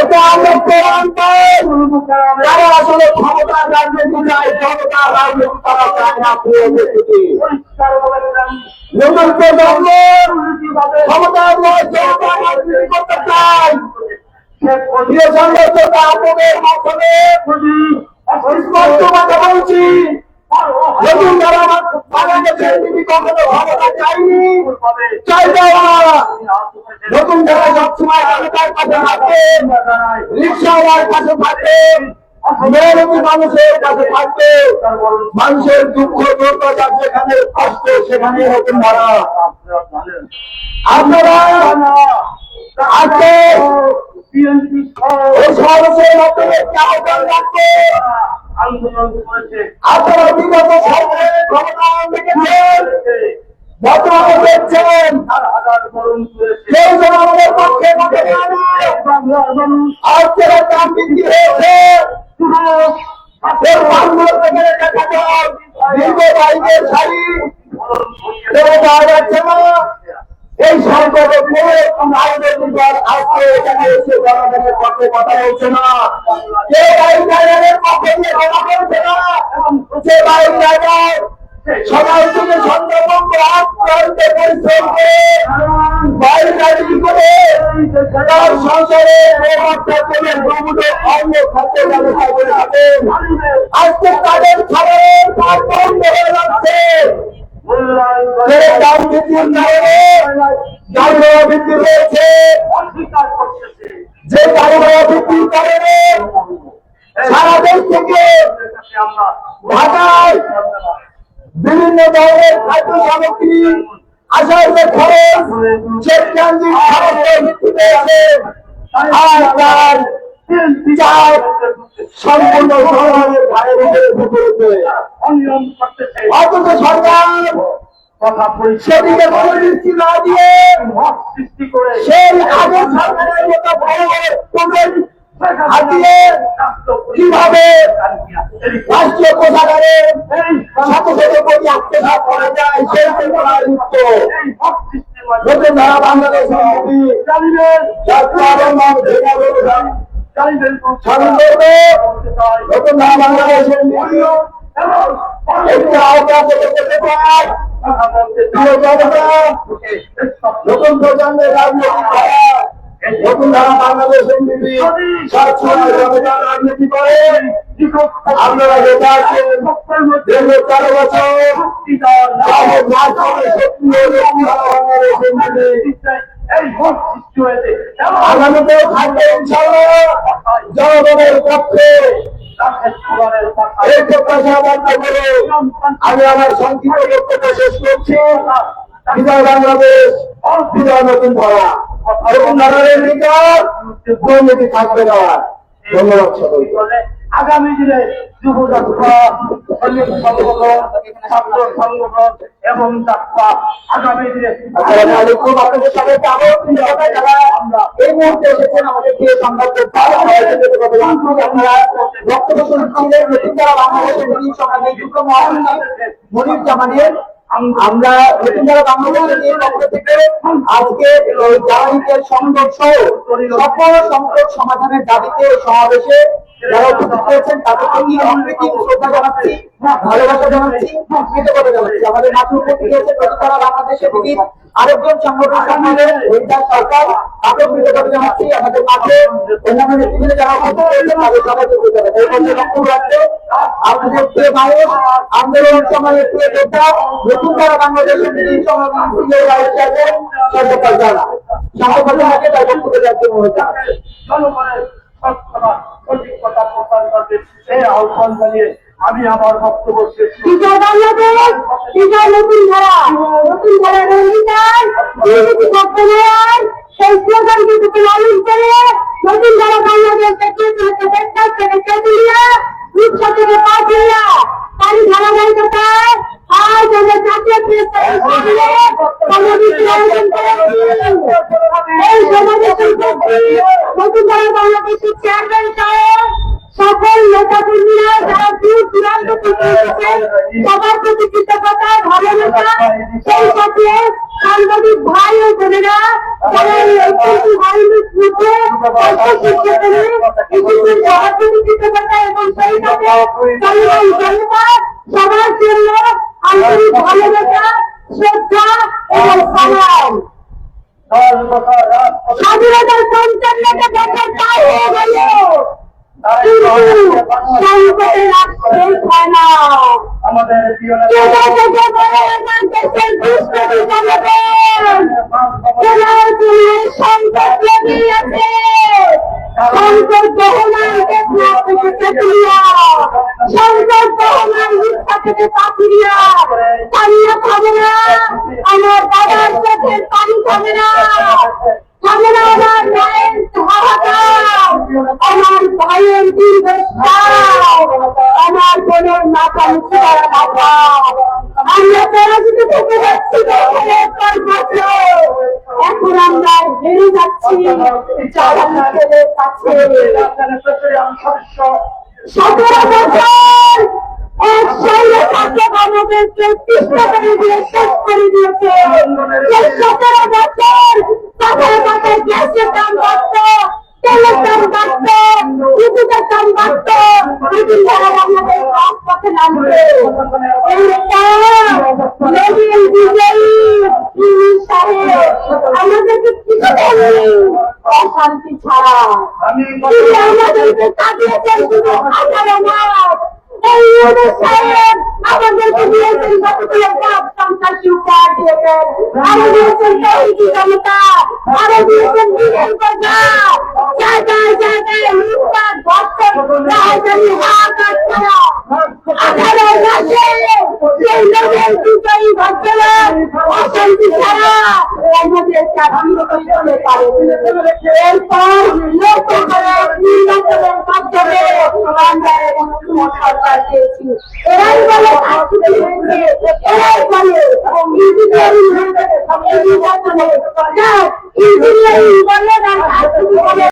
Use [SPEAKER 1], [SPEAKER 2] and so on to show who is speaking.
[SPEAKER 1] এটা আমরা প্রমাণ পাই তারা আসলে ক্ষমতার রাজনীতি চায়, ক্ষমতার রাজনীতি তারা চায় না। প্রিয় ব্যক্তি, নতুন প্রজন্ম ক্ষমতার রাজনীতি করতে চায়। প্রিয় সংগঠনটা আপনাদের মাধ্যমে স্পষ্ট কথা বলছি, নতুন যারা বাংলাদেশের তিনি কখনো ক্ষমতা চাইনি, চাইবেও না। নতুন যারা সবসময় জনতার কাছে থাকবেন, রিক্সাওয়ালার কাছে থাকবেন, মেহনতি মানুষের কাছে থাকবে, মানুষের দুঃখ দুর্দশা যেখানে কষ্ট সেখানে নতুন ধারা। আপনারা আজকে এই সমাবেশের মাধ্যমে আহ্বান রাখবে, আপনারা বিগত সরকারের ক্ষমতায়ন দেখেছেন, বর্তমানে দেখছেন কেউ যেন আমাদের পক্ষে মতে আজকের দাম বৃদ্ধি হয়েছে। দেখা যায় দীর্ঘ বাইকের শাড়ি পাওয়া যাচ্ছে না। এই সংকটে আজকে এখানে এসে জনগণের পক্ষে কথা বলছে না, কেউ বাইক রাইডারের পক্ষে নিয়ে কথা বলছে না। সে বাইক রাইডার সকাল থেকে সন্ধ্যা পর্যন্ত আক্রান্ত পরিশ্রম করে বাইক রাইডিং করে তার সংসারে অন্য খাদ্য ব্যবস্থা করে থাকেন। আজকে তাদের খাবারের কাজ বন্ধ হয়ে যাচ্ছে। দাম বৃদ্ধির কারণে গাড়ি ভাড়া বৃদ্ধি হয়েছে, যে গাড়ি ভাড়া বৃদ্ধির কারণে সারা দেশ থেকে ঢাকায় বিভিন্ন ধরনের খাদ্য সামগ্রী আসার যে খরচ, সে ট্রানজিট খরচে বৃদ্ধি পেয়েছে। আর তার সম্পূর্ণ জনগণের ঘাড়ের উপরে পড়েছে। অথচ সরকার সেদিকে কোনো দৃষ্টি না দিয়ে সেই আগের সরকারের মতো হাতিয়ে কিভাবে রাষ্ট্রীয় কোষাগারে শত শত কোটি আত্মসাৎ করা যায় সেই করার মুক্ত নতুন ধারা বাংলাদেশ নতুন ধারা বাংলাদেশের একটি আওতা করতে পারে। নতুন প্রজন্মের রাজনৈতিক ধারা নতুন ধারা বাংলাদেশের রাজনীতি করে আপনারা যেটা আছেন 13 বছর আগামীতেও থাকবে ইনশাআল্লাহ জনগণের পক্ষে। এই প্রত্যাশা ব্যক্ত করে আমি আমার সংক্ষিপ্ত বক্তব্য শেষ করছি। বিজয় বাংলাদেশ, বিজয় নতুন ধারা, নতুন ধারার বিকাশ, দুর্নীতি থাকবে না। ধন্যবাদ সকলকে।
[SPEAKER 2] আগামী দিনে যুব যাত্রা, শ্রমিক সংগঠন, ছাত্র সংগঠন এবং যাত্রা আগামী দিনে
[SPEAKER 1] আপনাদের সবাইকে আমরা এই মুহূর্তে এসেছেন আমাদের প্রিয় সংবাদ আপনারা বক্তব্য শুনছিলেন নতুন যারা বাংলাদেশের মনির জামানের। আমরা নতুন যারা বাংলাদেশের পক্ষ থেকে আজকে জ্বালানিতের সংযোগ সহ সকল সংকট সমাধানের দাবিতে সমাবেশে যারা উপস্থিত হয়েছেন তাদেরকে কি অনেক শ্রদ্ধা জানাচ্ছি, ভালোবাসা জানাচ্ছি, কৃতজ্ঞতা জানাচ্ছি। আমাদের মাঝে উপস্থিত হয়েছে প্রতিষ্ঠারা বাংলাদেশের প্রতি আরেকজন সংগঠন সম্মানের সরকার, তাকেও কৃতজ্ঞতা জানাচ্ছি। আমাদের মাঝে অন্যান্য নেতৃত্বে যারা উপস্থিত হয়েছে তাদের সবাইকে কৃতজ্ঞতা। এই পর্যন্ত বক্তব্য রাখতে আমাদের প্রিয় মানুষ, আন্দোলন সময়ের প্রিয় নেতা, নতুন যারা বাংলাদেশের সর্বকাল জানা সংগঠনকে তার বক্তব্য রাখতে মনে হয়
[SPEAKER 2] জনগণের সঠিক কথা প্রচার করতে এই আহ্বান জানিয়ে আমি আমার বক্তব্য শেষ করছি।
[SPEAKER 3] বিজয় বাংলাদেশ, বিজয় নতুন ধারা, নতুন ধারার অঙ্গীকার, সেই স্লোগান কিন্তু লালন করে নতুন ধারা বাংলাদেশ থেকে তেতুলিয়া, রূপসা থেকে পাটুলিয়া, তারই ধারাবাহিকতায় আজ আমরা জাতীয় এই সমাবেশের নতুন ধারা বাংলাদেশের চেয়ারম্যান সাহেব, সকল নেতা কর্মীরা যারা দূর দূরান্ত থেকে এসেছেন সবার প্রতি কৃতজ্ঞতা, ভালোবাসা, সেই সাথে সাংবাদিক ভাই ও বোনেরা যারা এই ঐতিহ্য বাহিনীর মধ্যে সহযোগিতা এবং সেই সাথে জনগণ জনতা সবার জন্য আন্তরিক ভালোবাসা শ্রদ্ধা এবং সালাম।
[SPEAKER 2] 10 বছর রাজপথে
[SPEAKER 3] স্বাধীনতার 55টা বছর পার হয়ে গেল, কিন্তু সংকটের রাত শেষ হয় না।
[SPEAKER 2] আমাদের প্রিয়
[SPEAKER 3] কেঁদে কেঁদে বলে আমার দেশের দুষ্কৃতী জনগণ, তোমার দিনের সংকট লেগেই আছে। সংকট বহমান টেকনাফ থেকে তেঁতুলিয়া, সংকট বহমান রূপসা থেকে পাথুরিয়া, পানিয়া খাবে না, আমার দাদার চোখের পানি খাবে না, খাবে না আমার মায়ের হাহাকার, আমার ভাইয়ের দীর্ঘশ্বাস, আমার বোনের মাথা উঁচু করা মাথা। আমরা পরাজিত থেকে যাচ্ছি বছরের পর বছর, এখন আমরা হেরে যাচ্ছি জাহান্নামের কাছে। 17 বছর এক স্বৈরতন্ত্র আমাদেরকে তিষ্ঠ করে দিয়ে শেষ করে দিয়েছে। এই 17 বছর পাতায় পাতায় গ্যাসের দাম বাড়ত, তেলের দাম বাড়ত, বিদ্যুতের দাম বাড়ত, নতুন যারা আমাদের রাজপথে নামবে। এইটা নবীন বিজয়ী ইউনূস সাহেব আমাদেরকে কিছু দেয়নি অশান্তি ছাড়া। তিনি আমাদেরকে কাটিয়েছেন শুধু 18 মাস। এই ইউনূস সাহেব আমাদেরকে দিয়েছেন কতগুলো পাপ সন্ত্রাসী উপহার দিয়েছেন, আরো দিয়েছেন তৌহিদি জনতা, আরো দিয়েছেন বিজেপি সরকার, জায়গায় জায়গায় লুটপাট ধর্ষণ রাজধানী হাহাকার ছাড়া 18 মাসে সেই নবীন বিজয়ী ভদ্রলোক অশান্তি ছাড়া আমাদের চাকরি করতে পারে। এরপর লক্ষ্য করে নির্বাচনের মাধ্যমে আমরা এবং সরকার পেয়েছি। এরাই বলে চাকরি হয়েছে, এরাই বলে ইঞ্জিনিয়ারিং হয়েছে, ইঞ্জিনিয়ারিং বলে না চাকরি বলে।